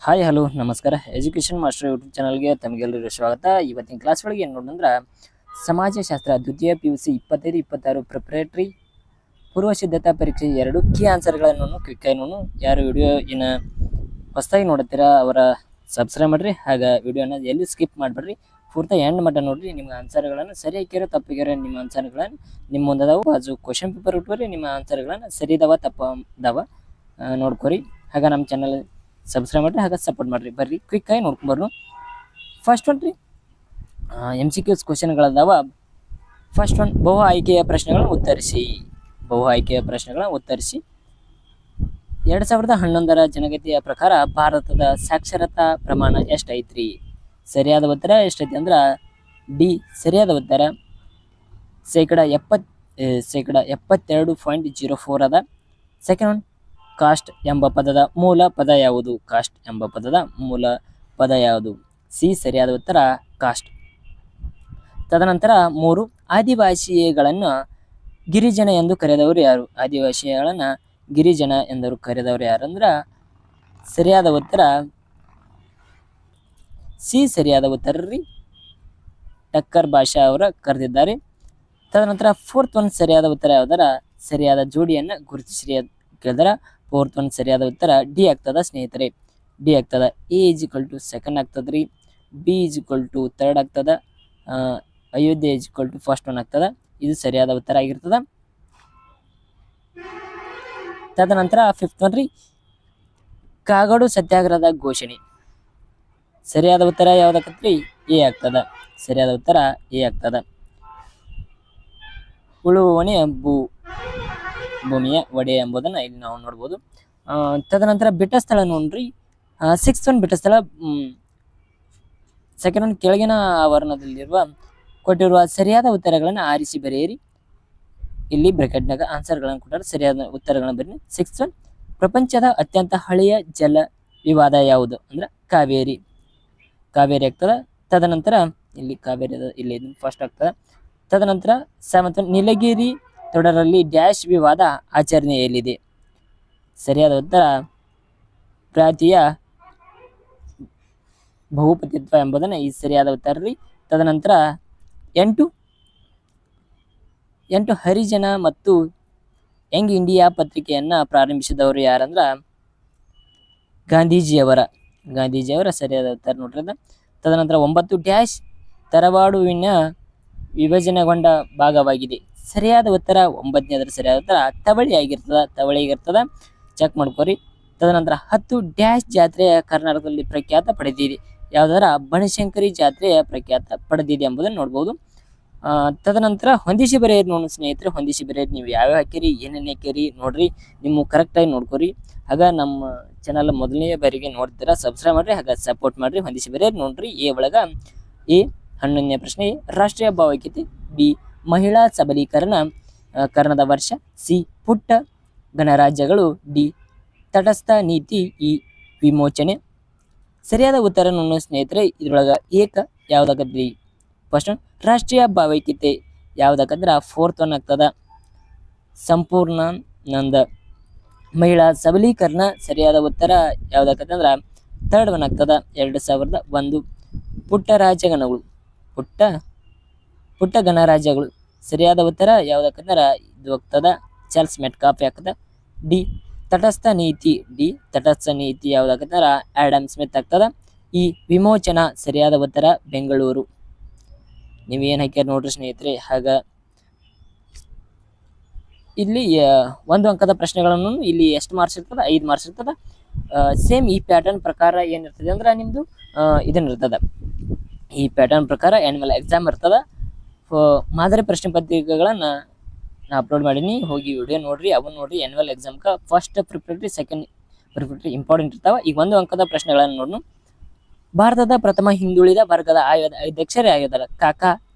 Hi hello ನಮಸ್ಕಾರ. Education master YouTube ಚಾನಲ್ಗೆ ತಮಗೆಲ್ಲರಿಗೂ ಸ್ವಾಗತ. ಇವತ್ತಿನ ಕ್ಲಾಸ್ ಒಳಗೆ ಏನು ನೋಡೋದಂದ್ರೆ ಸಮಾಜಶಾಸ್ತ್ರ ದ್ವಿತೀಯ PUC 25-26 ಪ್ರಿಪರೇಟರಿ ಪೂರ್ವ ಸಿದ್ಧತಾ ಪರೀಕ್ಷೆ 2 ಕೀ ಆನ್ಸರ್ಗಳನ್ನು ಕ್ವಿಕ್ ಆಗಿ ಯಾರು ವಿಡಿಯೋ ಇನ್ನು ಹೊಸದಾಗಿ ನೋಡುತ್ತೀರಾ ಅವರ ಸಬ್ಸ್ಕ್ರೈಬ್ ಮಾಡಿರಿ. ಹಾಗೆ ವಿಡಿಯೋನ ಎಲ್ಲಿ ಸ್ಕಿಪ್ ಮಾಡಿಬಿಡ್ರಿ, ಪೂರ್ತಿ ಎಂಡ್ ಮಟ್ಟ ನೋಡ್ರಿ. ನಿಮ್ಮ ಆನ್ಸರ್ಗಳನ್ನು ಸರಿಯಾಗಿರೋ ತಪ್ಪಿಗೆರೋ ನಿಮ್ಮ ಆನ್ಸರ್ಗಳನ್ನು ನಿಮ್ಮ ಮುಂದದಾವು ಬಾಜು ಕ್ವಶನ್ ಪೇಪರ್ ಇಟ್ಕೊರಿ. ನಿಮ್ಮ ಆನ್ಸರ್ಗಳನ್ನು ಸರಿದಾವ ತಪ್ಪದಾವ ನೋಡ್ಕೊರಿ. ಹಾಗೆ ನಮ್ಮ ಚಾನಲ್ ಸಬ್ಸ್ಕ್ರೈಬ್ ಮಾಡಿರಿ, ಹಾಗೆ ಸಪೋರ್ಟ್ ಮಾಡಿರಿ. ಬರ್ರಿ ಕ್ವಿಕ್ ಆಗಿ ನೋಡ್ಕೊಂಬರ್ನು. ಫಸ್ಟ್ ಒನ್ ರೀ MCQs ಕ್ವಶನ್ಗಳದಾವ. ಫಸ್ಟ್ ಒನ್ ಬಹು ಆಯ್ಕೆಯ ಪ್ರಶ್ನೆಗಳನ್ನು ಉತ್ತರಿಸಿ. 2011 ಜನಗಣತಿಯ ಪ್ರಕಾರ ಭಾರತದ ಸಾಕ್ಷರತಾ ಪ್ರಮಾಣ ಎಷ್ಟೈತ್ರಿ? ಸರಿಯಾದ ಉತ್ತರ ಎಷ್ಟೈತಿ ಅಂದ್ರೆ ಡಿ ಸರಿಯಾದ ಉತ್ತರ. ಶೇಕಡ 72.04 ಅದ. ಸೆಕೆಂಡ್ ಒನ್ ಕಾಸ್ಟ್ ಎಂಬ ಪದದ ಮೂಲ ಪದ ಯಾವುದು? ಸಿ ಸರಿಯಾದ ಉತ್ತರ ಕಾಸ್ಟ್. ತದನಂತರ 3 ಆದಿವಾಸಿಗಳನ್ನು ಗಿರಿಜನ ಎಂದು ಕರೆದವರು ಯಾರು? ಆದಿವಾಸಿಗಳನ್ನ ಗಿರಿಜನ ಎಂದು ಕರೆದವರು ಯಾರು ಅಂದ್ರ ಸರಿಯಾದ ಉತ್ತರ ಸಿ ಸರಿಯಾದ ಉತ್ತರ ರೀ. ಟಕ್ಕರ್ ಭಾಷಾ ಅವರ ಕರೆದಿದ್ದಾರೆ. ತದನಂತರ 4th ಒನ್ ಸರಿಯಾದ ಉತ್ತರ ಯಾವ್ದಾರ ಸರಿಯಾದ ಜೋಡಿಯನ್ನ ಗುರುತಿಸಿರಿ ಕೇಳಿದಾರ. 4th ಒನ್ ಸರಿಯಾದ ಉತ್ತರ ಡಿ ಆಗ್ತದ ಸ್ನೇಹಿತರೆ. ಡಿ ಆಗ್ತದ. A = 2nd ಆಗ್ತದ್ರಿ. B = 3rd ಆಗ್ತದ. ಅಯೋಧ್ಯೆ = 1st ಒನ್ ಆಗ್ತದ. ಇದು ಸರಿಯಾದ ಉತ್ತರ ಆಗಿರ್ತದ. ತದನಂತರ 5th ಒನ್ ರೀ ಕಾಗಡು ಸತ್ಯಾಗ್ರಹದ ಘೋಷಣೆ. ಸರಿಯಾದ ಉತ್ತರ ಯಾವ್ದಾಕತ್ರಿ? ಎ ಆಗ್ತದ. ಸರಿಯಾದ ಉತ್ತರ ಎ ಆಗ್ತದ. ಉಳುವವನೇ ಭೂಮಿಯ ಒಡೆಯ ಎಂಬುದನ್ನ ಇಲ್ಲಿ ನಾವು ನೋಡ್ಬೋದು. ತದನಂತರ ಬೆಟ್ಟ ಸ್ಥಳ ನೋಡ್ರಿ. 6th ಒನ್ ಬೆಟ್ಟ ಸ್ಥಳ. ಸೆಕೆಂಡ್ ಒನ್ ಕೆಳಗಿನ ಆವರಣದಲ್ಲಿರುವ ಕೊಟ್ಟಿರುವ ಸರಿಯಾದ ಉತ್ತರಗಳನ್ನು ಆರಿಸಿ ಬರೆಯಿರಿ. ಇಲ್ಲಿ ಬ್ರಾಕೆಟ್ನಾಗ ಆನ್ಸರ್ಗಳನ್ನು ಕೊಟ್ಟರೆ ಸರಿಯಾದ ಉತ್ತರಗಳನ್ನು ಬರೀರಿ. 6th ಒನ್ ಪ್ರಪಂಚದ ಅತ್ಯಂತ ಹಳೆಯ ಜಲ ವಿವಾದ ಯಾವುದು ಅಂದ್ರೆ ಕಾವೇರಿ ಆಗ್ತದ. ತದನಂತರ ಇಲ್ಲಿ ಕಾವೇರಿ ಇಲ್ಲಿ ಫಸ್ಟ್ ಆಗ್ತದ. ತದನಂತರ 7th ಒನ್ ನೀಲಗಿರಿ ತೊಡರಲ್ಲಿ ಡ್ಯಾಶ್ ವಿವಾದ ಆಚರಣೆಯಲ್ಲಿದೆ. ಸರಿಯಾದ ಉತ್ತರ ಪ್ರಾಂತೀಯ ಬಹುಪತಿತ್ವ ಎಂಬುದನ್ನ ಈ ಸರಿಯಾದ ಉತ್ತರ ರೀ. ತದನಂತರ 8 ಹರಿಜನ ಮತ್ತು ಯಂಗ್ ಇಂಡಿಯಾ ಪತ್ರಿಕೆಯನ್ನ ಪ್ರಾರಂಭಿಸಿದವರು ಯಾರಂದ್ರ ಗಾಂಧೀಜಿಯವರ ಸರಿಯಾದ ಉತ್ತರ ನೋಡ್ರಿ. ತದನಂತರ 9 ಡ್ಯಾಶ್ ತರವಾಡುವಿನ ವಿಭಜನೆಗೊಂಡ ಭಾಗವಾಗಿದೆ. ಸರಿಯಾದ ಉತ್ತರ 9ನೇದರ ಸರಿಯಾದ ಉತ್ತರ ತವಳಿ ಆಗಿರ್ತದ. ಚೆಕ್ ಮಾಡ್ಕೋರಿ. ತದನಂತರ 10 ಡ್ಯಾಶ್ ಜಾತ್ರೆಯ ಕರ್ನಾಟಕದಲ್ಲಿ ಪ್ರಖ್ಯಾತ ಪಡೆದಿದೆ. ಯಾವ್ದಾರ ಬನಶಂಕರಿ ಜಾತ್ರೆಯ ಪ್ರಖ್ಯಾತ ಪಡೆದಿದೆ ಎಂಬುದನ್ನು ನೋಡ್ಬೋದು. ತದನಂತರ ಹೊಂದಿಸಿ ಬರೆಯಿರಿ ನೋಡಿ ಸ್ನೇಹಿತರೆ. ಹೊಂದಿಸಿ ಬರೆಯಿರಿ. ನೀವು ಯಾವ್ಯಾವ ಹಾಕಿರಿ ಏನೇನು ಹಾಕಿರಿ ನೋಡ್ರಿ. ನಿಮ್ಮ ಕರೆಕ್ಟಾಗಿ ನೋಡ್ಕೊರಿ. ಹಾಗ ನಮ್ಮ ಚಾನಲ್ ಮೊದಲನೇ ಬಾರಿಗೆ ನೋಡ್ತೀರಾ ಸಬ್ಸ್ಕ್ರೈಬ್ ಮಾಡ್ರಿ, ಹಾಗೆ ಸಪೋರ್ಟ್ ಮಾಡ್ರಿ. ಹೊಂದಿಸಿ ಬರೆಯಿರಿ ನೋಡ್ರಿ. ಎ ಒಳಗ ಎ 11ನೇ ಪ್ರಶ್ನೆ ರಾಷ್ಟ್ರೀಯ ಭಾವೈಕ್ಯತೆ. ಬಿ ಮಹಿಳಾ ಸಬಲೀಕರಣ ಕರಣದ ವರ್ಷ. ಸಿ ಪುಟ್ಟ ಗಣರಾಜ್ಯಗಳು. ಡಿ ತಟಸ್ಥ ನೀತಿ. ಈ ವಿಮೋಚನೆ. ಸರಿಯಾದ ಉತ್ತರ ನೋಡಿ ಸ್ನೇಹಿತರೆ. ಇದ್ರೊಳಗ ಏಕ ಯಾವ್ದಾಗದ್ರಿ? ಫಸ್ಟ್ ರಾಷ್ಟ್ರೀಯ ಭಾವೈಕ್ಯತೆ ಯಾವ್ದಾಕಂದ್ರ 4th ಒನ್ ಆಗ್ತದ. ಸಂಪೂರ್ಣಾನಂದ. ಮಹಿಳಾ ಸಬಲೀಕರಣ ಸರಿಯಾದ ಉತ್ತರ ಯಾವ್ದಾಕಂದ್ರ 3rd ಒನ್ ಆಗ್ತದ. 2001 ಪುಟ್ಟ ಗಣರಾಜ್ಯಗಳು ಸರಿಯಾದ ಉತ್ತರ ಯಾವ್ದಾಕಂದ್ರ ಇದು ಆಗ್ತದ ಚಾರ್ಲ್ಸ್ ಮೆಟ್ಕಾಫೆ ಆಗ್ತದ. ಡಿ ತಟಸ್ಥ ನೀತಿ. ಯಾವ್ದಾಕಂದ್ರ ಆಡಮ್ ಸ್ಮಿತ್ ಆಗ್ತದ. ಈ ವಿಮೋಚನಾ ಸರಿಯಾದ ಉತ್ತರ ಬೆಂಗಳೂರು. ನೀವೇನು ಹಾಕ್ಯಾರ ನೋಡ್ರಿ ಸ್ನೇಹಿತರೆ. ಹಾಗ ಇಲ್ಲಿ 1 ಅಂಕದ ಪ್ರಶ್ನೆಗಳನ್ನು ಇಲ್ಲಿ ಎಷ್ಟು ಮಾರ್ಕ್ಸ್ ಇರ್ತದ? 5 ಮಾರ್ಕ್ಸ್ ಇರ್ತದ. ಸೇಮ್ ಈ ಪ್ಯಾಟರ್ನ್ ಪ್ರಕಾರ ಏನಿರ್ತದೆ ಅಂದ್ರೆ ನಿಮ್ದು ಇದನ್ನಿರ್ತದ. ಈ ಪ್ಯಾಟರ್ನ್ ಪ್ರಕಾರ ಆ್ಯನ್ಯುವಲ್ ಎಕ್ಸಾಮ್ ಇರ್ತದ. ಮಾದರಿ ಪ್ರಶ್ನೆ ಪತ್ರಿಕೆಗಳನ್ನ ನಾ ಅಪ್ಲೋಡ್ ಮಾಡೀನಿ, ಹೋಗಿ ವಿಡಿಯೋ ನೋಡ್ರಿ. ಅವನ್ನ ನೋಡ್ರಿ. ಆ್ಯನ್ಯುವಲ್ ಎಕ್ಸಾಮ್ಗೆ first preparatory, second preparatory important ಇರ್ತಾವ. ಈಗ 1 ಅಂಕದ ಪ್ರಶ್ನೆಗಳನ್ನು ನೋಡ್ನು. ಭಾರತದ ಪ್ರಥಮ ಹಿಂದುಳಿದ ವರ್ಗದ ಅಧ್ಯಕ್ಷರೇ ಆಗಿದ್ದಾರೆ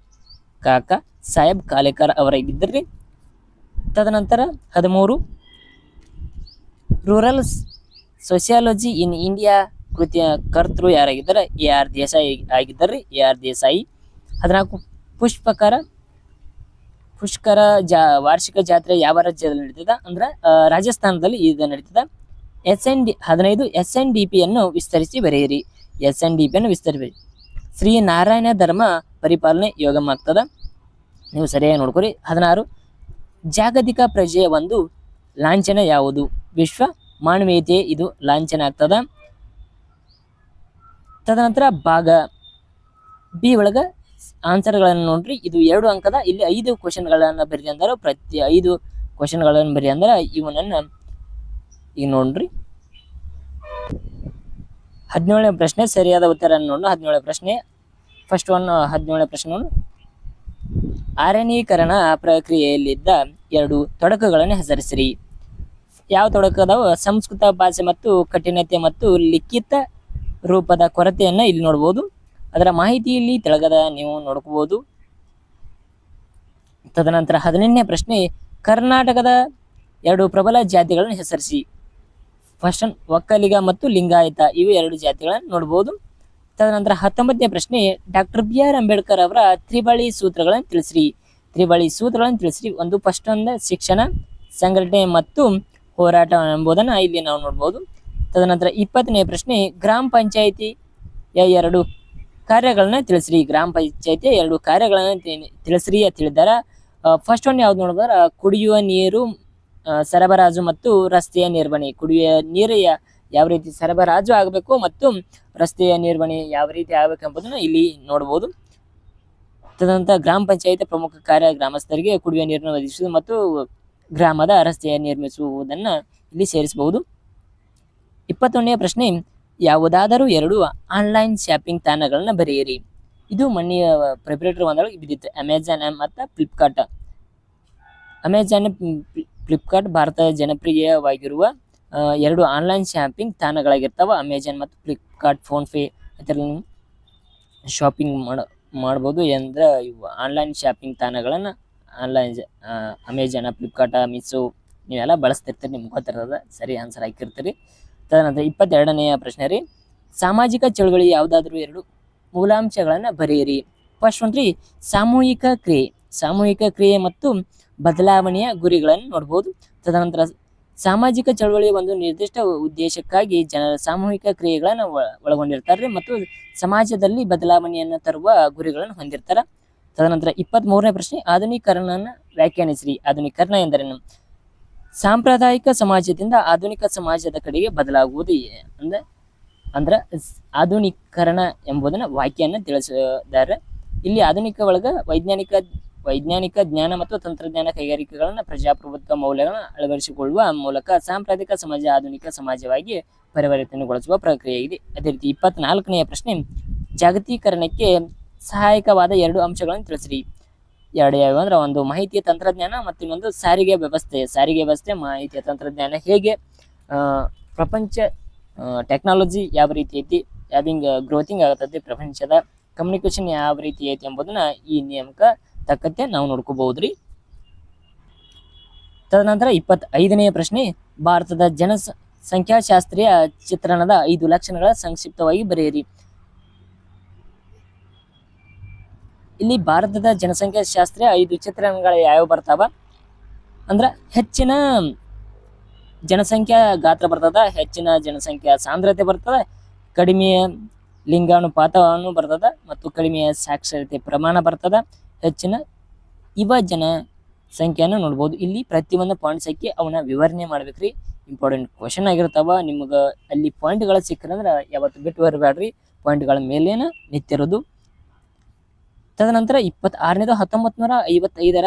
ಕಾಕಾ ಸಾಹೇಬ್ ಕಾಲೇಕರ್ ಅವರಾಗಿದ್ದರ್ರಿ. ತದನಂತರ 13 ರೂರಲ್ ಸೋಸಿಯಾಲಜಿ ಇನ್ ಇಂಡಿಯಾ ಕೃತಿಯ ಕರ್ತೃ ಯಾರಾಗಿದ್ದಾರೆ? AR ದೇಸಾಯಿ ಆಗಿದ್ದಾರ್ರಿ. AR ದೇಸಾಯಿ. 14 ಪುಷ್ಕರ ವಾರ್ಷಿಕ ಜಾತ್ರೆ ಯಾವ ರಾಜ್ಯದಲ್ಲಿ ನಡೀತದ ಅಂದ್ರೆ ರಾಜಸ್ಥಾನದಲ್ಲಿ ಇದು ನಡೀತದ. 15 SNDP ಯನ್ನು ವಿಸ್ತರಿಸಿ ಬರೆಯಿರಿ. SNDP ಯನ್ನು ವಿಸ್ತರಿಸಿ. ಶ್ರೀ ನಾರಾಯಣ ಧರ್ಮ ಪರಿಪಾಲನೆ ಯೋಗಮ್ ಆಗ್ತದ, ನೀವು ಸರಿಯಾಗಿ ನೋಡ್ಕೊರಿ. 16 ಜಾಗತಿಕ ಪ್ರಜೆಯ ಒಂದು ಲಾಂಛನ ಯಾವುದು? ವಿಶ್ವ ಮಾನವೀಯತೆ ಇದು ಲಾಂಛನ ಆಗ್ತದ. ತದನಂತರ ಭಾಗ ಬಿ ಒಳಗ ಆನ್ಸರ್ಗಳನ್ನು ನೋಡ್ರಿ. ಇದು 2 ಅಂಕದ. ಇಲ್ಲಿ 5 ಕ್ವಶನ್ಗಳನ್ನ ಬರೀ ಅಂದಾರ, ಪ್ರತಿ 5 ಕ್ವಶನ್ಗಳನ್ನು ಬರೀ ಅಂದಾರ. ಇವನನ್ನ ಈಗ ನೋಡ್ರಿ. 17ನೇ ಪ್ರಶ್ನೆ ಸರಿಯಾದ ಉತ್ತರ ನೋಡೋಣ. 17ನೇ ಪ್ರಶ್ನೆ ಫಸ್ಟ್ ಒನ್. 17ನೇ ಪ್ರಶ್ನೆ ನೋಡು. ಅರಣ್ಯೀಕರಣ ಪ್ರಕ್ರಿಯೆಯಲ್ಲಿದ್ದ 2 ತೊಡಕುಗಳನ್ನು ಹೆಸರಿಸಿರಿ. ಯಾವ ತೊಡಕು ಅದಾವ? ಸಂಸ್ಕೃತ ಭಾಷೆ ಮತ್ತು ಕಠಿಣತೆ ಮತ್ತು ಲಿಖಿತ ರೂಪದ ಕೊರತೆಯನ್ನ ಇಲ್ಲಿ ನೋಡ್ಬೋದು. ಅದರ ಮಾಹಿತಿಯಲ್ಲಿ ತೆಳಗದ ನೀವು ನೋಡ್ಕೋಬಹುದು. ತದನಂತರ 18ನೇ ಪ್ರಶ್ನೆ ಕರ್ನಾಟಕದ 2 ಪ್ರಬಲ ಜಾತಿಗಳನ್ನು ಹೆಸರಿಸಿ. ಫಸ್ಟ್ ಒನ್ ಒಕ್ಕಲಿಗ ಮತ್ತು ಲಿಂಗಾಯತ, ಇವು 2 ಜಾತಿಗಳನ್ನು ನೋಡ್ಬೋದು. ತದನಂತರ 19ನೇ ಪ್ರಶ್ನೆ ಡಾಕ್ಟರ್ BR ಅಂಬೇಡ್ಕರ್ ಅವರ ತ್ರಿಬಳಿ ಸೂತ್ರಗಳನ್ನು ತಿಳಿಸ್ರಿ. ತ್ರಿಬಳಿ ಸೂತ್ರಗಳನ್ನು ತಿಳಿಸ್ರಿ. ಒಂದು ಫಸ್ಟ್ ಒಂದು ಶಿಕ್ಷಣ, ಸಂಘಟನೆ ಮತ್ತು ಹೋರಾಟ ಎಂಬುದನ್ನು ಇಲ್ಲಿ ನಾವು ನೋಡ್ಬೋದು. ತದನಂತರ 20ನೇ ಪ್ರಶ್ನೆ ಗ್ರಾಮ ಪಂಚಾಯಿತಿಯ 2 ಕಾರ್ಯಗಳನ್ನ ತಿಳಿಸ್ರಿ. ಗ್ರಾಮ ಪಂಚಾಯಿತಿಯ 2 ಕಾರ್ಯಗಳನ್ನ ತಿಳಿಸ್ರಿ ಅಂತ ಹೇಳಿದಾರ. ಫಸ್ಟ್ ಒನ್ ಯಾವ್ದು ನೋಡಿದಾರ? ಕುಡಿಯುವ ನೀರು ಸರಬರಾಜು ಮತ್ತು ರಸ್ತೆಯ ನಿರ್ವಹಣೆ. ಕುಡಿಯುವ ನೀರು ಯಾವ ರೀತಿ ಸರಬರಾಜು ಆಗಬೇಕು ಮತ್ತು ರಸ್ತೆಯ ನಿರ್ವಹಣೆ ಯಾವ ರೀತಿ ಆಗಬೇಕು ಎಂಬುದನ್ನು ಇಲ್ಲಿ ನೋಡಬಹುದು. ತದನಂತರ ಗ್ರಾಮ ಪಂಚಾಯತ್ ಪ್ರಮುಖ ಕಾರ್ಯ ಗ್ರಾಮಸ್ಥರಿಗೆ ಕುಡಿಯುವ ನೀರನ್ನು ಒದಗಿಸುವುದು ಮತ್ತು ಗ್ರಾಮದ ರಸ್ತೆಯ ನಿರ್ಮಿಸುವುದನ್ನು ಇಲ್ಲಿ ಸೇರಿಸಬಹುದು. 21ನೇ ಪ್ರಶ್ನೆ ಯಾವುದಾದರೂ 2 ಆನ್ಲೈನ್ ಶಾಪಿಂಗ್ ತಾಣಗಳನ್ನ ಬರೆಯಿರಿ. ಇದು ಮನೆಯ ಪ್ರಿಪರೇಟರ್ ಒಂದೊಳಗೆ ಬಿದ್ದಿತ್ತು. ಅಮೆಜಾನ್ ಮತ್ತು ಫ್ಲಿಪ್ಕಾರ್ಟ್. ಅಮೆಜಾನ್, ಫ್ಲಿಪ್ಕಾರ್ಟ್ ಭಾರತದ ಜನಪ್ರಿಯವಾಗಿರುವ 2 ಆನ್ಲೈನ್ ಶಾಪಿಂಗ್ ತಾಣಗಳಾಗಿರ್ತಾವ. ಅಮೆಜಾನ್ ಮತ್ತು ಫ್ಲಿಪ್ಕಾರ್ಟ್, ಫೋನ್ಪೇ ಇದರಲ್ಲಿ ಶಾಪಿಂಗ್ ಮಾಡ್ಬೋದು. ಅಂದ್ರೆ ಇವು ಆನ್ಲೈನ್ ಶಾಪಿಂಗ್ ತಾಣಗಳನ್ನು ಅಮೆಜಾನ್, ಫ್ಲಿಪ್ಕಾರ್ಟ್, ಮೀಶೋ ನೀವೆಲ್ಲ ಬಳಸ್ತಿರ್ತೀರಿ, ನಿಮ್ಗೆ ಗೊತ್ತಿರೋದ ಸರಿ ಆನ್ಸರ್ ಹಾಕಿರ್ತೀರಿ. ತದನಂತರ 22ನೇ ಪ್ರಶ್ನೆ ರೀ ಸಾಮಾಜಿಕ ಚಳುವಳಿ ಯಾವುದಾದ್ರೂ 2 ಮೂಲಾಂಶಗಳನ್ನು ಬರೆಯಿರಿ. ಫಸ್ಟ್ ಒನ್ ರೀ ಸಾಮೂಹಿಕ ಕ್ರಿಯೆ. ಸಾಮೂಹಿಕ ಕ್ರಿಯೆ ಮತ್ತು ಬದಲಾವಣೆಯ ಗುರಿಗಳನ್ನು ನೋಡ್ಬೋದು. ತದನಂತರ ಸಾಮಾಜಿಕ ಚಳವಳಿ ಒಂದು ನಿರ್ದಿಷ್ಟ ಉದ್ದೇಶಕ್ಕಾಗಿ ಜನರ ಸಾಮೂಹಿಕ ಕ್ರಿಯೆಗಳನ್ನು ಒಳಗೊಂಡಿರ್ತಾರೆ ಮತ್ತು ಸಮಾಜದಲ್ಲಿ ಬದಲಾವಣೆಯನ್ನು ತರುವ ಗುರಿಗಳನ್ನು ಹೊಂದಿರ್ತಾರೆ. ತದನಂತರ 23ನೇ ಪ್ರಶ್ನೆ ಆಧುನೀಕರಣವನ್ನು ವ್ಯಾಖ್ಯಾನಿಸಿರಿ. ಆಧುನೀಕರಣ ಎಂದರೇನು? ಸಾಂಪ್ರದಾಯಿಕ ಸಮಾಜದಿಂದ ಆಧುನಿಕ ಸಮಾಜದ ಕಡೆಗೆ ಬದಲಾಗುವುದು ಅಂದ್ರೆ ಆಧುನೀಕರಣ ಎಂಬುದನ್ನು ವಾಕ್ಯವನ್ನು ತಿಳಿಸಿದ್ದಾರೆ. ಇಲ್ಲಿ ಆಧುನಿಕ ಒಳಗ ವೈಜ್ಞಾನಿಕ ಜ್ಞಾನ ಮತ್ತು ತಂತ್ರಜ್ಞಾನ ಕೈಗಾರಿಕೆಗಳನ್ನು ಪ್ರಜಾಪ್ರಭುತ್ವ ಮೌಲ್ಯಗಳನ್ನು ಅಳವಡಿಸಿಕೊಳ್ಳುವ ಮೂಲಕ ಸಾಂಪ್ರದಾಯಿಕ ಸಮಾಜ ಆಧುನಿಕ ಸಮಾಜವಾಗಿ ಪರಿವರ್ತನೆಗೊಳಿಸುವ ಪ್ರಕ್ರಿಯೆಯಾಗಿದೆ. ಅದೇ ರೀತಿ 24ನೇ ಪ್ರಶ್ನೆ ಜಾಗತೀಕರಣಕ್ಕೆ ಸಹಾಯಕವಾದ 2 ಅಂಶಗಳನ್ನು ತಿಳಿಸಿರಿ. 2 ಯಾವ್ಯಾವ ಅಂದ್ರೆ ಒಂದು ಮಾಹಿತಿಯ ತಂತ್ರಜ್ಞಾನ ಮತ್ತು ಇನ್ನೊಂದು ಸಾರಿಗೆ ವ್ಯವಸ್ಥೆ. ಸಾರಿಗೆ ವ್ಯವಸ್ಥೆ, ಮಾಹಿತಿಯ ತಂತ್ರಜ್ಞಾನ ಹೇಗೆ ಪ್ರಪಂಚ ಟೆಕ್ನಾಲಜಿ ಯಾವ ರೀತಿ ಐತಿ, ಯಾವಿಂಗ್ ಗ್ರೋತಿಂಗ್ ಆಗತ್ತೈತಿ, ಪ್ರಪಂಚದ ಕಮ್ಯುನಿಕೇಶನ್ ಯಾವ ರೀತಿ ಐತಿ ಎಂಬುದನ್ನ ಈ ನಿಯಮಕ ತಕ್ಕಂತೆ ನಾವು ನೋಡ್ಕೋಬಹುದ್ರಿ. ತದನಂತರ 25ನೇ ಪ್ರಶ್ನೆ ಭಾರತದ ಸಂಖ್ಯಾಶಾಸ್ತ್ರೀಯ ಚಿತ್ರಣದ 5 ಲಕ್ಷಣಗಳ ಸಂಕ್ಷಿಪ್ತವಾಗಿ ಬರೆಯಿರಿ. ಇಲ್ಲಿ ಭಾರತದ ಜನಸಂಖ್ಯಾಶಾಸ್ತ್ರೀಯ 5 ಚಿತ್ರಣಗಳು ಯಾವ್ಯಾವ ಬರ್ತಾವ ಅಂದ್ರ ಹೆಚ್ಚಿನ ಜನಸಂಖ್ಯಾ ಗಾತ್ರ ಬರ್ತದ, ಹೆಚ್ಚಿನ ಜನಸಂಖ್ಯಾ ಸಾಂದ್ರತೆ ಬರ್ತದ, ಕಡಿಮೆ ಲಿಂಗಾನುಪಾತವನ್ನು ಬರ್ತದ ಮತ್ತು ಕಡಿಮೆ ಸಾಕ್ಷರತೆ ಪ್ರಮಾಣ ಬರ್ತದ, ಹೆಚ್ಚಿನ ಯುವ ಜನ ಸಂಖ್ಯೆಯನ್ನು ನೋಡ್ಬೋದು. ಇಲ್ಲಿ ಪ್ರತಿಯೊಂದು ಪಾಯಿಂಟ್ಸ್ ಹಾಕಿ ಅವನ್ನ ವಿವರಣೆ ಮಾಡ್ಬೇಕ್ರಿ. ಇಂಪಾರ್ಟೆಂಟ್ ಕ್ವಶನ್ ಆಗಿರ್ತಾವ. ನಿಮ್ಗೆ ಅಲ್ಲಿ ಪಾಯಿಂಟ್ಗಳು ಸಿಕ್ಕರಂದ್ರೆ ಯಾವತ್ತು ಬಿಟ್ಟು ಬರಬೇಡ್ರಿ, ಪಾಯಿಂಟ್ಗಳ ಮೇಲೇನ ನಿಂತಿರೋದು. ತದನಂತರ 26ನೇದು 1955ರ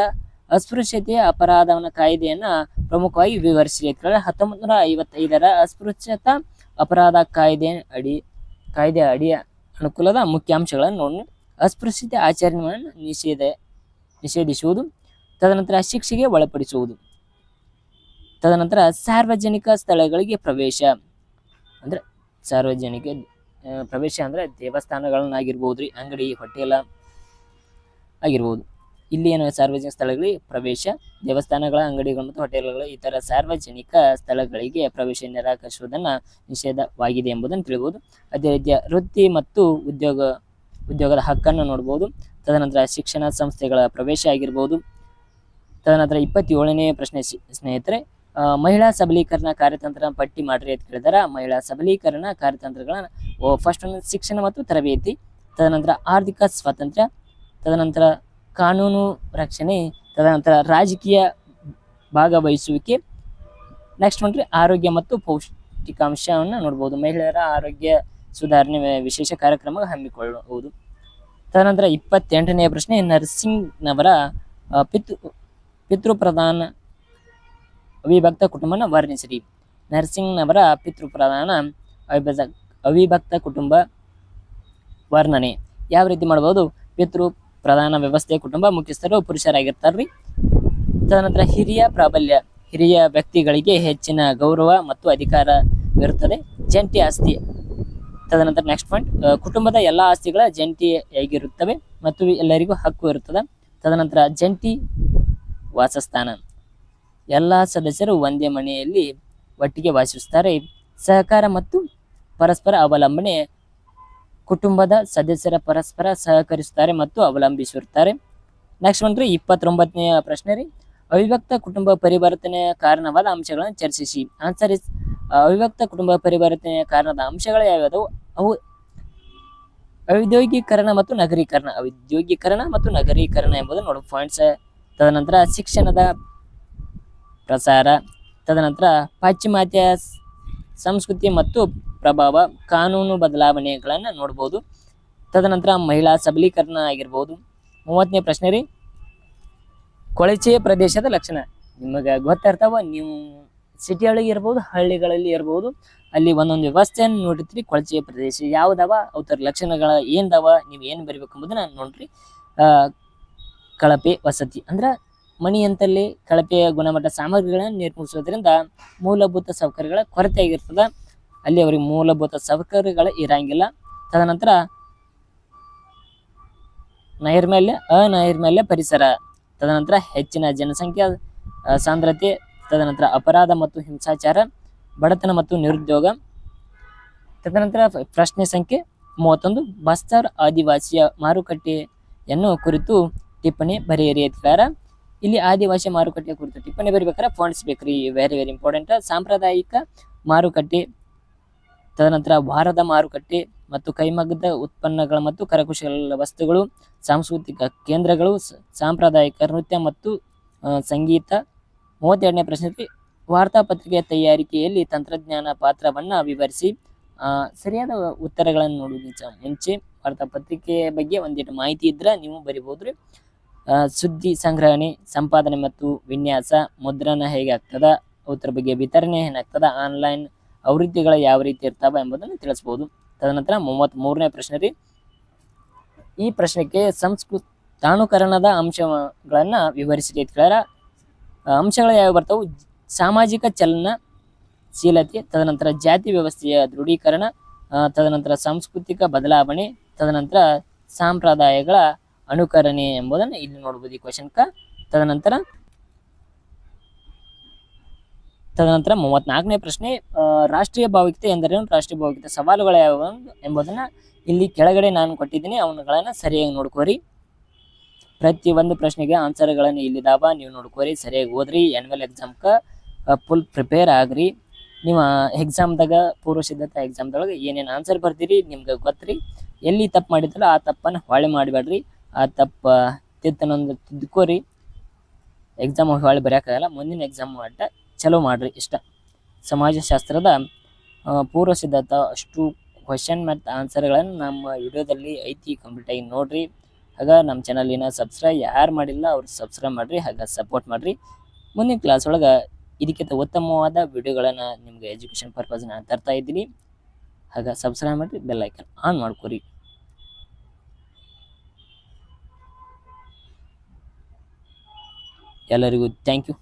ಅಸ್ಪೃಶ್ಯತೆಯ ಅಪರಾಧವನ್ನ ಕಾಯ್ದೆಯನ್ನ ಪ್ರಮುಖವಾಗಿ ವಿವರಿಸಿ. 1955ರ ಅಸ್ಪೃಶ್ಯತಾ ಅಪರಾಧ ಕಾಯ್ದೆ ಅಡಿಯ ಅನುಕೂಲದ ಮುಖ್ಯಾಂಶಗಳನ್ನು ನೋಡಿ. ಅಸ್ಪೃಶ್ಯತೆ ಆಚರಣೆಯನ್ನು ನಿಷೇಧಿಸುವುದು, ತದನಂತರ ಶಿಕ್ಷೆಗೆ ಒಳಪಡಿಸುವುದು. ತದನಂತರ ಸಾರ್ವಜನಿಕ ಸ್ಥಳಗಳಿಗೆ ಪ್ರವೇಶ ಅಂದ್ರೆ ಸಾರ್ವಜನಿಕ ಪ್ರವೇಶ ಅಂದ್ರೆ ದೇವಸ್ಥಾನಗಳನ್ನಾಗಿರ್ಬೋದ್ರಿ, ಅಂಗಡಿ, ಹೋಟೆಲ್ ಆಗಿರ್ಬೋದು. ಇಲ್ಲಿ ಏನು ಸಾರ್ವಜನಿಕ ಸ್ಥಳಗಳಿಗೆ ಪ್ರವೇಶ, ದೇವಸ್ಥಾನಗಳ, ಅಂಗಡಿಗಳು ಮತ್ತು ಹೋಟೆಲ್ಗಳು ಇತರ ಸಾರ್ವಜನಿಕ ಸ್ಥಳಗಳಿಗೆ ಪ್ರವೇಶ ನಿರಾಕರಿಸುವುದನ್ನು ನಿಷೇಧವಾಗಿದೆ ಎಂಬುದನ್ನು ತಿಳಿಬಹುದು. ಅದೇ ರೀತಿಯ ವೃತ್ತಿ ಮತ್ತು ಉದ್ಯೋಗದ ಹಕ್ಕನ್ನು ನೋಡ್ಬೋದು. ತದನಂತರ ಶಿಕ್ಷಣ ಸಂಸ್ಥೆಗಳ ಪ್ರವೇಶ ಆಗಿರ್ಬೋದು. ತದನಂತರ 27ನೇ ಪ್ರಶ್ನೆ ಸ್ನೇಹಿತರೆ ಮಹಿಳಾ ಸಬಲೀಕರಣ ಕಾರ್ಯತಂತ್ರ ಪಟ್ಟಿ ಮಾಡ್ರಿ ಅಂತ ಕೇಳಿದಾರ. ಮಹಿಳಾ ಸಬಲೀಕರಣ ಕಾರ್ಯತಂತ್ರಗಳನ್ನ ಫಸ್ಟ್ ಒಂದು ಶಿಕ್ಷಣ ಮತ್ತು ತರಬೇತಿ, ತದನಂತರ ಆರ್ಥಿಕ ಸ್ವಾತಂತ್ರ್ಯ, ತದನಂತರ ಕಾನೂನು ರಕ್ಷಣೆ, ತದನಂತರ ರಾಜಕೀಯ ಭಾಗವಹಿಸುವಿಕೆ. ನೆಕ್ಸ್ಟ್ ನೋಡ್ರಿ ಆರೋಗ್ಯ ಮತ್ತು ಪೌಷ್ಟಿಕಾಂಶವನ್ನ ನೋಡ್ಬೋದು. ಮಹಿಳೆಯರ ಆರೋಗ್ಯ ಸುಧಾರಣೆ ವಿಶೇಷ ಕಾರ್ಯಕ್ರಮ ಹಮ್ಮಿಕೊಳ್ಳಬಹುದು. ತದನಂತರ 28ನೇ ಪ್ರಶ್ನೆ, ನರಸಿಂಗ್ನವರ ಪಿತೃಪ್ರಧಾನ ಅವಿಭಕ್ತ ಕುಟುಂಬನ ವರ್ಣಿಸಿರಿ. ನರಸಿಂಗ್ನವರ ಪಿತೃಪ್ರಧಾನ ಅವಿಭಕ್ತ ಕುಟುಂಬ ವರ್ಣನೆ ಯಾವ ರೀತಿ ಮಾಡಬಹುದು? ಪಿತೃ ಪ್ರಧಾನ ವ್ಯವಸ್ಥೆಯ ಕುಟುಂಬ, ಮುಖ್ಯಸ್ಥರು ಪುರುಷರಾಗಿರ್ತಾರ್ರಿ. ತದನಂತರ ಹಿರಿಯ ಪ್ರಾಬಲ್ಯ, ಹಿರಿಯ ವ್ಯಕ್ತಿಗಳಿಗೆ ಹೆಚ್ಚಿನ ಗೌರವ ಮತ್ತು ಅಧಿಕಾರವಿರುತ್ತದೆ. ಜಂಟಿ ಆಸ್ತಿ. ತದನಂತರ ನೆಕ್ಸ್ಟ್ ಪಾಯಿಂಟ್, ಕುಟುಂಬದ ಎಲ್ಲ ಆಸ್ತಿಗಳ ಜಂಟಿಯಾಗಿರುತ್ತವೆ ಮತ್ತು ಎಲ್ಲರಿಗೂ ಹಕ್ಕು ಇರುತ್ತದೆ. ತದನಂತರ ಜಂಟಿ ವಾಸಸ್ಥಾನ, ಎಲ್ಲ ಸದಸ್ಯರು ಒಂದೇ ಮನೆಯಲ್ಲಿ ಒಟ್ಟಿಗೆ ವಾಸಿಸುತ್ತಾರೆ. ಸಹಕಾರ ಮತ್ತು ಪರಸ್ಪರ ಅವಲಂಬನೆ, ಕುಟುಂಬದ ಸದಸ್ಯರ ಪರಸ್ಪರ ಸಹಕರಿಸುತ್ತಾರೆ ಮತ್ತು ಅವಲಂಬಿಸಿರುತ್ತಾರೆ. ನೆಕ್ಸ್ಟ್ ನೋಡ್ರಿ 29ನೇ ಪ್ರಶ್ನೆ ರೀ, ಅವಿಭಕ್ತ ಕುಟುಂಬ ಪರಿವರ್ತನೆಯ ಕಾರಣವಾದ ಅಂಶಗಳನ್ನು ಚರ್ಚಿಸಿ. ಆನ್ಸರ್ ಇಸ್, ಅವಿಭಕ್ತ ಕುಟುಂಬ ಪರಿವರ್ತನೆಯ ಕಾರಣದ ಅಂಶಗಳು ಯಾವ್ಯಾವು? ಅವು ಔದ್ಯೋಗೀಕರಣ ಮತ್ತು ನಗರೀಕರಣ. ಔದ್ಯೋಗೀಕರಣ ಮತ್ತು ನಗರೀಕರಣ ಎಂಬುದು ನೋಡು ಪಾಯಿಂಟ್ಸ್. ತದನಂತರ ಶಿಕ್ಷಣದ ಪ್ರಸಾರ, ತದನಂತರ ಪಾಶ್ಚಿಮಾತ್ಯ ಸಂಸ್ಕೃತಿ ಮತ್ತು ಪ್ರಭಾವ, ಕಾನೂನು ಬದಲಾವಣೆಗಳನ್ನು ನೋಡ್ಬೋದು. ತದನಂತರ ಮಹಿಳಾ ಸಬಲೀಕರಣ ಆಗಿರ್ಬೋದು. 30ನೇ ಪ್ರಶ್ನೆ ರೀ, ಕೊಳಚೆ ಪ್ರದೇಶದ ಲಕ್ಷಣ. ನಿಮಗೆ ಗೊತ್ತಿರ್ತಾವ, ನೀವು ಸಿಟಿ ಒಳಗೆ ಇರ್ಬೋದು, ಹಳ್ಳಿಗಳಲ್ಲಿ ಇರ್ಬೋದು, ಅಲ್ಲಿ ಒಂದೊಂದು ವ್ಯವಸ್ಥೆಯನ್ನು ನೋಡಿರ್ತೀರಿ. ಕೊಳಚೆ ಪ್ರದೇಶ ಯಾವ್ದವ, ಅವತರ ಲಕ್ಷಣಗಳ ಏನ್ದವ, ನೀವು ಏನು ಬರಿಬೇಕು ಎಂಬುದನ್ನ ನೋಡ್ರಿ. ಕಳಪೆ ವಸತಿ ಅಂದ್ರ ಮನಿ ಅಂತಲ್ಲಿ ಕಳಪೆಯ ಗುಣಮಟ್ಟ ಸಾಮಗ್ರಿಗಳನ್ನು ನಿರ್ಮಿಸೋದ್ರಿಂದ ಮೂಲಭೂತ ಸೌಕರ್ಯಗಳ ಕೊರತೆ ಆಗಿರ್ತದ. ಅಲ್ಲಿ ಅವರಿಗೆ ಮೂಲಭೂತ ಸೌಕರ್ಯಗಳು ಇರಂಗಿಲ್ಲ. ತದನಂತರ ನೈರ್ಮಲ್ಯ, ಅನೈರ್ಮಲ್ಯ ಪರಿಸರ, ತದನಂತರ ಹೆಚ್ಚಿನ ಜನಸಂಖ್ಯಾ ಸಾಂದ್ರತೆ, ತದನಂತರ ಅಪರಾಧ ಮತ್ತು ಹಿಂಸಾಚಾರ, ಬಡತನ ಮತ್ತು ನಿರುದ್ಯೋಗ. ತದನಂತರ ಪ್ರಶ್ನೆ ಸಂಖ್ಯೆ 31, ಬಸ್ತರ್ ಆದಿವಾಸಿಯ ಮಾರುಕಟ್ಟೆಯನ್ನು ಕುರಿತು ಟಿಪ್ಪಣಿ ಬರೆಯಿರಿ ಅಂತ. ಇಲ್ಲಿ ಆದಿವಾಸಿ ಮಾರುಕಟ್ಟೆಯ ಕುರಿತು ಟಿಪ್ಪಣಿ ಬರಿಬೇಕಾದ್ರೆ ಫಾಂಟ್ಸ್ ಬೇಕ್ರಿ, ವೆರಿ ವೆರಿ ಇಂಪಾರ್ಟೆಂಟ್. ಸಾಂಪ್ರದಾಯಿಕ ಮಾರುಕಟ್ಟೆ, ತದನಂತರ ವಾರದ ಮಾರುಕಟ್ಟೆ ಮತ್ತು ಕೈಮಗ್ಗದ ಉತ್ಪನ್ನಗಳ ಮತ್ತು ಕರಕುಶಲ ವಸ್ತುಗಳು, ಸಾಂಸ್ಕೃತಿಕ ಕೇಂದ್ರಗಳು, ಸಾಂಪ್ರದಾಯಿಕ ನೃತ್ಯ ಮತ್ತು ಸಂಗೀತ. 32ನೇ ಪ್ರಶ್ನೆ, ವಾರ್ತಾಪತ್ರಿಕೆಯ ತಯಾರಿಕೆಯಲ್ಲಿ ತಂತ್ರಜ್ಞಾನ ಪಾತ್ರವನ್ನ ವಿವರಿಸಿ. ಸರಿಯಾದ ಉತ್ತರಗಳನ್ನು ನೋಡುವ ಮುಂಚೆ ವಾರ್ತಾಪತ್ರಿಕೆಯ ಬಗ್ಗೆ ಒಂದಿಟ್ಟು ಮಾಹಿತಿ ಇದ್ರೆ ನೀವು ಬರಿಬೋದ್ರಿ. ಸುದ್ದಿ ಸಂಗ್ರಹಣೆ, ಸಂಪಾದನೆ ಮತ್ತು ವಿನ್ಯಾಸ, ಮುದ್ರಣ ಹೇಗೆ ಆಗ್ತದ, ಅದ್ರ ಬಗ್ಗೆ ವಿತರಣೆ ಏನಾಗ್ತದ, ಆನ್ಲೈನ್ ಆವೃತ್ತಿಗಳು ಯಾವ ರೀತಿ ಇರ್ತಾವ ಎಂಬುದನ್ನು ತಿಳಿಸ್ಬೋದು. ತದನಂತರ 33ನೇ ಪ್ರಶ್ನೆ ರೀ, ಈ ಪ್ರಶ್ನೆಗೆ ತಾಣುಕರಣದ ಅಂಶಗಳನ್ನ ವಿವರಿಸಿ ಕೇಳ್ಯಾರ. ಅಂಶಗಳು ಯಾವ ಬರ್ತಾವು? ಸಾಮಾಜಿಕ ಚಲನಶೀಲತೆ, ತದನಂತರ ಜಾತಿ ವ್ಯವಸ್ಥೆಯ ದೃಢೀಕರಣ, ತದನಂತರ ಸಾಂಸ್ಕೃತಿಕ ಬದಲಾವಣೆ, ತದನಂತರ ಸಂಪ್ರದಾಯಗಳ ಅನುಕರಣೆ ಎಂಬುದನ್ನು ಇಲ್ಲಿ ನೋಡ್ಬೋದು ಈ ಕ್ವಶನ್ಕ. ತದನಂತರ 34ನೇ ಪ್ರಶ್ನೆ, ರಾಷ್ಟ್ರೀಯ ಭಾವೈಕ್ಯತೆ ಎಂದರೇನು? ರಾಷ್ಟ್ರೀಯ ಭಾವೈಕ್ಯತೆ ಸವಾಲುಗಳು ಯಾವುವು ಎಂಬುದನ್ನ ಇಲ್ಲಿ ಕೆಳಗಡೆ ನಾನು ಕೊಟ್ಟಿದ್ದೀನಿ, ಅವನುಗಳನ್ನ ಸರಿಯಾಗಿ ನೋಡ್ಕೋರಿ. ಪ್ರತಿ ಒಂದು ಪ್ರಶ್ನೆಗೆ ಆನ್ಸರ್ಗಳನ್ನು ಇಲ್ಲಿದಾವ, ನೀವು ನೋಡ್ಕೋರಿ, ಸರಿಯಾಗಿ ಓದ್ರಿ. ಆನ್ಯುವಲ್ ಎಕ್ಸಾಮ್ಕ ಫುಲ್ ಪ್ರಿಪೇರ್ ಆಗ್ರಿ. ನೀವು ಎಕ್ಸಾಮ್ದಾಗ ಪೂರ್ವ ಸಿದ್ಧತಾ ಎಕ್ಸಾಮ್ದೊಳಗೆ ಏನೇನು ಆನ್ಸರ್ ಬರ್ತೀರಿ ನಿಮ್ಗೆ ಗೊತ್ತ್ರಿ. ಎಲ್ಲಿ ತಪ್ಪು ಮಾಡಿದ್ರಲ್ಲ ಆ ತಪ್ಪನ್ನು ಹೊಳೆ ಮಾಡಬೇಡ್ರಿ. ಆ ತಪ್ಪು ತಿದ್ಕೋರಿ. ಎಕ್ಸಾಮ್ ಹೊಳೆ ಬರೆಯೋಕ್ಕಾಗಲ್ಲ, ಮುಂದಿನ ಎಕ್ಸಾಮ್ ಅಡ್ಡ ಚಲೋ ಮಾಡ್ರಿ ಇಷ್ಟ. ಸಮಾಜಶಾಸ್ತ್ರದ ಪೂರ್ವ ಸಿದ್ಧತಾ ಅಷ್ಟು ಕ್ವಶನ್ ಮತ್ತು ಆನ್ಸರ್ಗಳನ್ನು ನಮ್ಮ ವಿಡಿಯೋದಲ್ಲಿ ಐತಿ, ಕಂಪ್ಲೀಟಾಗಿ ನೋಡ್ರಿ. ಹಾಗೆ ನಮ್ಮ ಚಾನಲಿನ ಸಬ್ಸ್ಕ್ರೈಬ್ ಯಾರು ಮಾಡಿಲ್ಲ ಅವ್ರು ಸಬ್ಸ್ಕ್ರೈಬ್ ಮಾಡಿರಿ, ಹಾಗೆ ಸಪೋರ್ಟ್ ಮಾಡಿರಿ. ಮುಂದಿನ ಕ್ಲಾಸ್ ಒಳಗೆ ಇದಕ್ಕಿಂತ ಉತ್ತಮವಾದ ವಿಡಿಯೋಗಳನ್ನು ನಿಮಗೆ ಎಜುಕೇಷನ್ ಪರ್ಪಸ್ ನಾನು ತರ್ತಾ ಇದ್ದೀನಿ. ಹಾಗೆ ಸಬ್ಸ್ಕ್ರೈಬ್ ಮಾಡಿರಿ, ಬೆಲ್ ಐಕನ್ ಆನ್ ಮಾಡ್ಕೊರಿ. ಎಲ್ಲರಿಗೂ ಥ್ಯಾಂಕ್ ಯು.